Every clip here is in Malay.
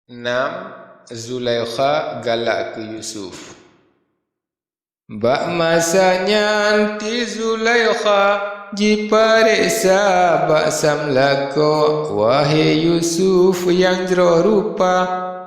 6. Zulaikha galak ke Yusuf. Bak masanya anti Zulaikha jipariksa bak samlako, wahai Yusuf yang jero rupa,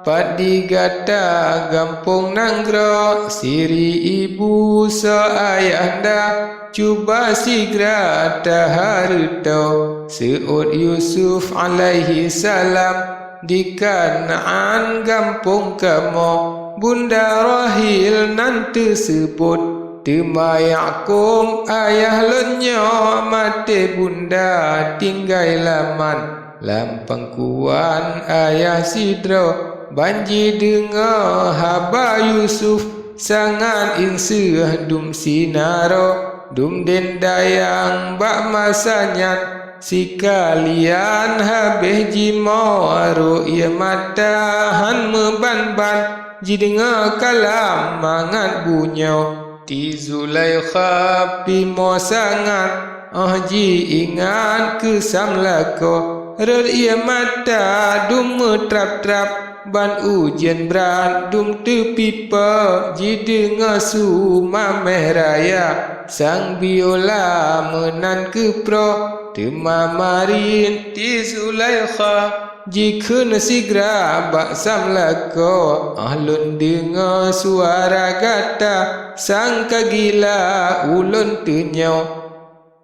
padi gata gampung nanggro, siri ibu so ayahanda, cuba sigra taharuto. Seud Yusuf alaihi salam di Kanaan gampung kamu, bunda rahil nanti sebut, Tema Ya'qub ayah lenyo mati bunda tinggai laman, lam pangkuan ayah sidro banji dengar haba Yusuf sangat inseuh dum sinaro, dum den dayang bak masanya sekalian habis jimo ru'ya matahan meban-ban jidengar kalam mangat bunyo. Ti Zulaikha pimo sangat ji ingat kesamlako, ru'ya mata dum trap-trap ban ujian berat dum tepipa jidengar sumameh raya, sang biola menan kepro tema marin ti Zulaikha jika nasigra bak samlako, ahlun dengar suara gata sang kagila ulun tenyau,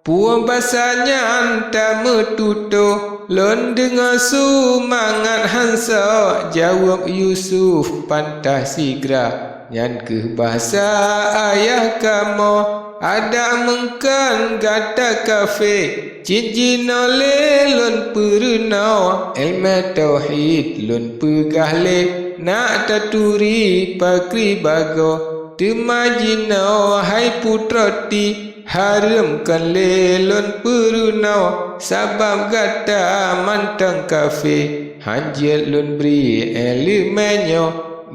puan basanya anta metutuh lon dengar sumangat hansa, jawab Yusuf pantah sigra nyan ke bahasa ayah kamu ada mengkan gata kafe cinjina le lon pernah ilmu tauhid lon pegahle nak taturi pakri bago temajina hai putrati haramkan le lon pernah sabab gata mantang kafe hanjil lon beri elemenyo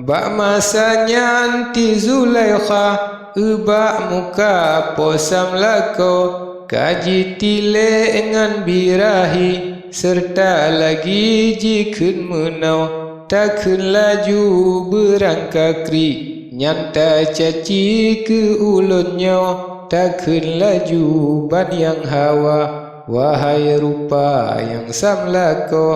bak masanya anti Zulaikha ubak muka posam lako, kaji tile dengan birahi, serta lagi jikun menau, takun laju berangkakri, nyanta caci ke ulunnya, takun laju ban yang hawa, wahai rupa yang samlako,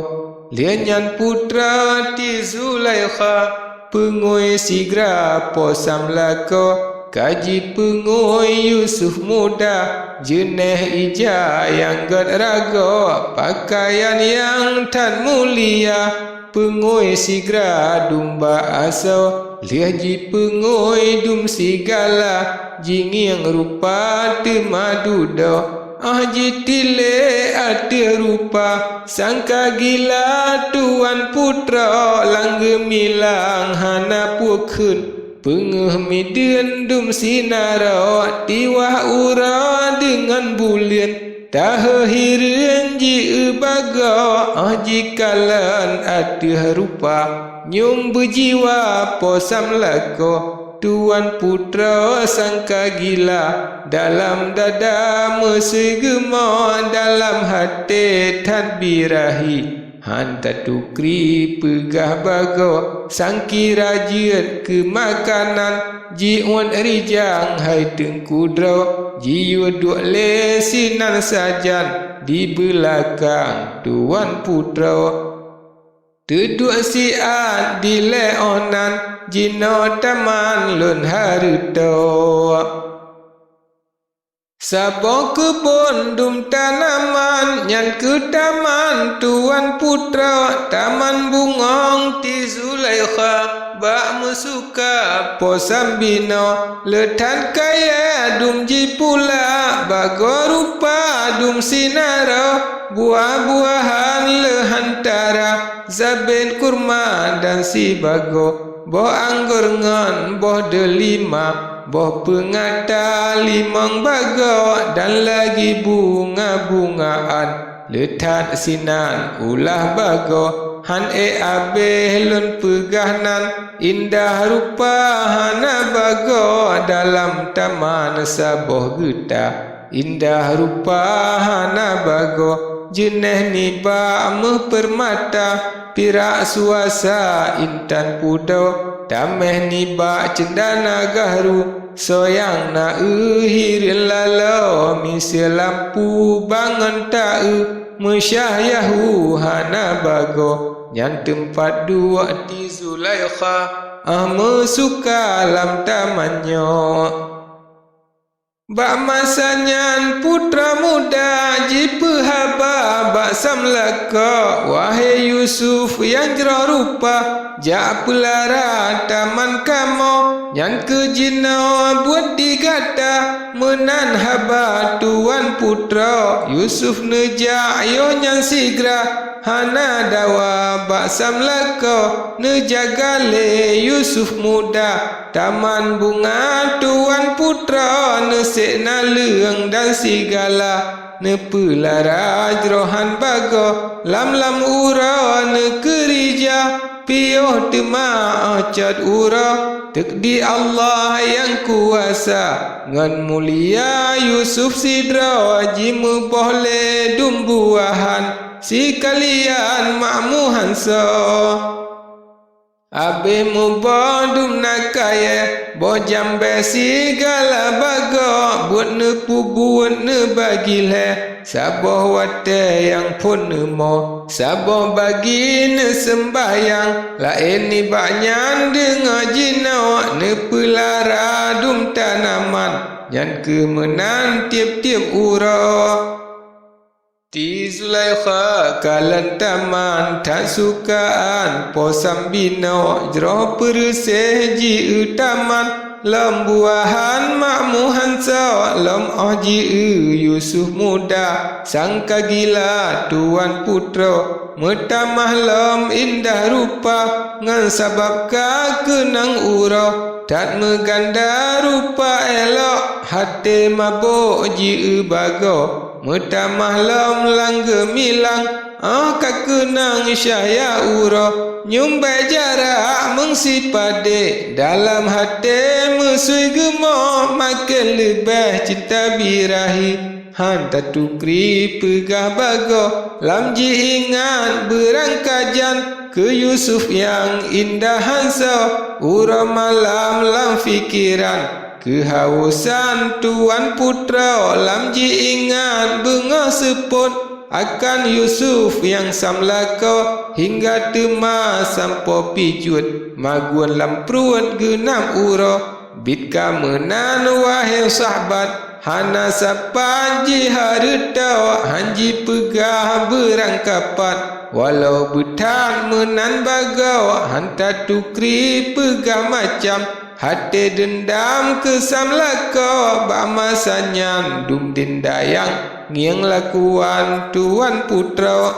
lianyan putra ti Zulaikha, pengoi sigra posam lako, kaji pengoi Yusuf muda, jeneh ija yang gad raga, pakaian yang tan mulia, pengoi sigra dumba aso, lihaji pengoi dum sigala, jinging rupa temadudo, jitile ati rupa, sangka gila tuan putra, langgemilang hana pukun, pengeh midun dum sinara tiwah ura dengan bulian tahirin ji baga jikalan atih rupa nyum berjiwa posam lako, tuan putra sangka gila dalam dada mesegema, dalam hati tadbirahi hanta tukri pegah bago, sangki rajin ke makanan jiun rijang hai tengkudro, jiu duk lesinan sajan di belakang tuan putra, duduk siat di leonan jino taman lun harito, sabok kebun dum tanaman nyan ke taman tuan putra, taman bungong ti Zulaikha bak musuka posam bino, letan kaya dum ji pula bago rupa dum sinara, buah-buahan lehantara zaben kurma dan si bago, boh anggur ngan boh delima, boh pengata limang bago, dan lagi bunga-bungaan letat sinan ulah bago, han abe lun pegahnan indah rupa hana bago, dalam taman saboh geta indah rupa hana bago, jeneh ni ba permata pirak suasa intan pudo dameh ni ba cendana gahru soyang na hirin lalo misi lampu bangun ta mesyahyahu hana bago nyan tempat dua di Zulaikha suka lam tamannya. Bak masanya putra muda jipa haba bak samlaka wahai Yusuf yang jerah rupa jak pelara taman kamu yang kejina buat digata menan haba tuan putra Yusuf nejak yo yang sigra hana dawa bak samlaka nejagale Yusuf muda taman bunga tuan putra nesek naleng dan sigala nepelara jrohan bago lam ura nekerija piyoh tema acat ura tekdi Allah yang kuasa ngan mulia Yusuf sidra jimu boleh dumbuahan sekalian makmuhan so abe mu bodum nakaya bojam besi gala bago buat nepu buat ne bagile saboh wate yang pun nemo saboh bagi ne sembayang lain ni banyak dengar jina ne pelara dum tanaman yang kemenan tiap-tiap urah di Zulaikha kalan taman tak sukaan posam bina jroh persih ji taman lembuahan makmuhan sa lem ji Yusuf muda sangka gila tuan putra metamah lem indah rupa ngan sabab ka kenang ura tak meganda rupa elok hati mabuk ji bago metamah lam langga milang kakenang syaya ura nyumbai jarak mengsipade dalam hati mesui gemah makin lebih cinta birahi hanta tukri pegah bago lam ji ingat berangkajan ke Yusuf yang indah hansa ura malam lam fikiran kehausan tuan putra lam ji ingat bengah seput akan Yusuf yang samlaka hingga tema sampo pijut maguan lam perut genam ura bitka menan wahai sahabat hana sapa ji harta hanji pegah berangkapat walau betan menan bagau hanta tukri pegah macam hati dendam kesam laka bak masanya dum dendayang ngiang lakuan tuan putra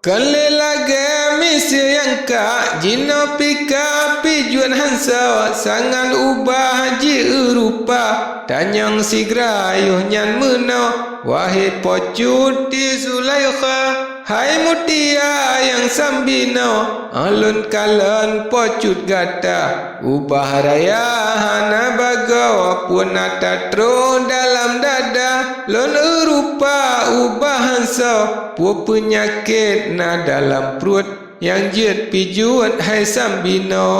kale lage misi yang ka jina pika pijuan hansa sangan ubah ji rupa tanyang sigra yuh nyan mena wahai pocut di Zulaikha hai mutia yang sambino alun kalan pocut gata ubah raya hana bagawa pun atatro dalam dada lon rupa ubah hansa pu penyakit na dalam perut yang jet pijuat hai sambino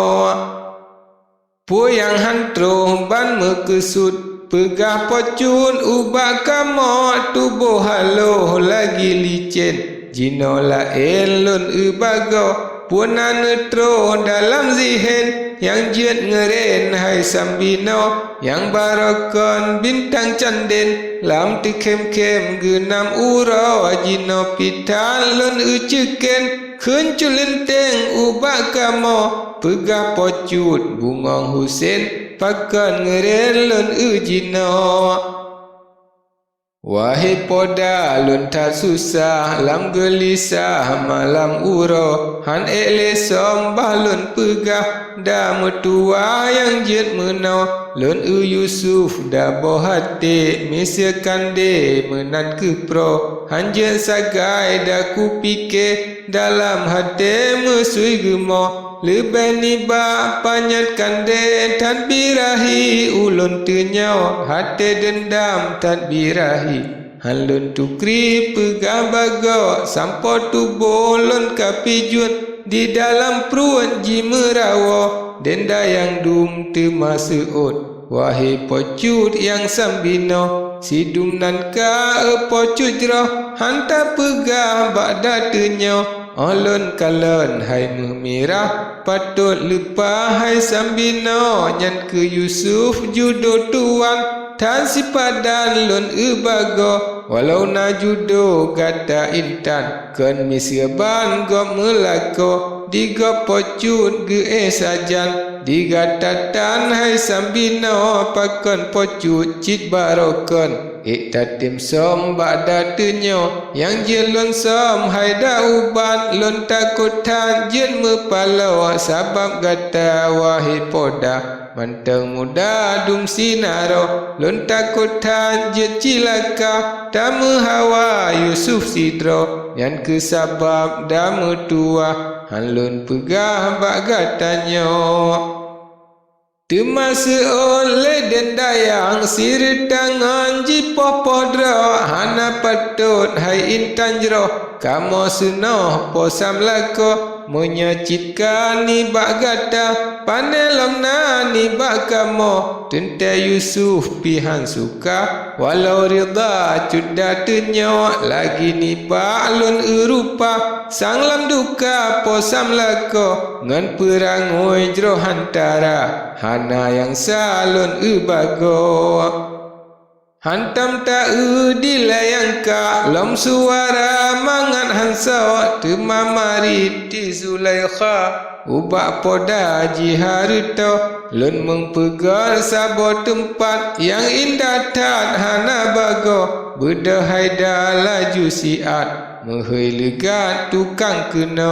pu yang hantro ban mekesut pegah pocun ubah kamot tubuh halo lagi licin jino lain lun bago puna netro dalam zihin yang jet ngeren hai sambino yang barakon bintang canden lam tikem-kem genam ura jino pitan lun ceken kencul lenteng ubah kamo pegah pocut bungong Husin pakan ngeren lun jino wahai poda lun tak susah lam gelisah malam ura han ele sombah lun pegah dah metua yang jet menau lun Yusuf dah bohati misalkan de menan kepro han jet sagai dah ku fikir dalam hati mesui gemah lebih niba panyatkan de tadbirahi ulun tenyau hati dendam tadbirahi Halun tukri pegah baga sampo tubuh lon kapijun di dalam perut ji merawa denda yang dum termasuk wahai pocut yang sambino sidum nan ka pocut jroh hanta pegah bakda tenyo olon kalon hai memirah patut lupa hai sambino nyan ke Yusuf judo tuan tan sipadan lon bago walau na judo gata intan ken misyaban go melako diga pocut ge sajan diga tatan hai sambino pakon pocut cit barokon tatim som bada tenyo yang jelon som hai da uban lon takutan jen mepalo sabab gata wahai poda manteng muda dum sinaro lon takutan jet cilaka tamu hawa Yusuf sidro yang kesabab damu tua halun pegah bak gatanyo temasa oleh denda yang sir tangan jipoh podro hana patut hai intan jroh kamo sunoh posam lako menyacitkan ni bak gata panelom na ni bak kamo tente Yusuf pihan suka walau rida cuda tenyo lagi ni bak lon erupa sanglam duka posam lako ngan perangoi jroh hantara hana yang salon bago hantam ta dilayangka lom suara mangan hansa temamari di Zulaikha ubak poda jiharito lon mempegal sabo tempat yang indah tan hana bago bedahai dah laju siat mehai legat tukang kena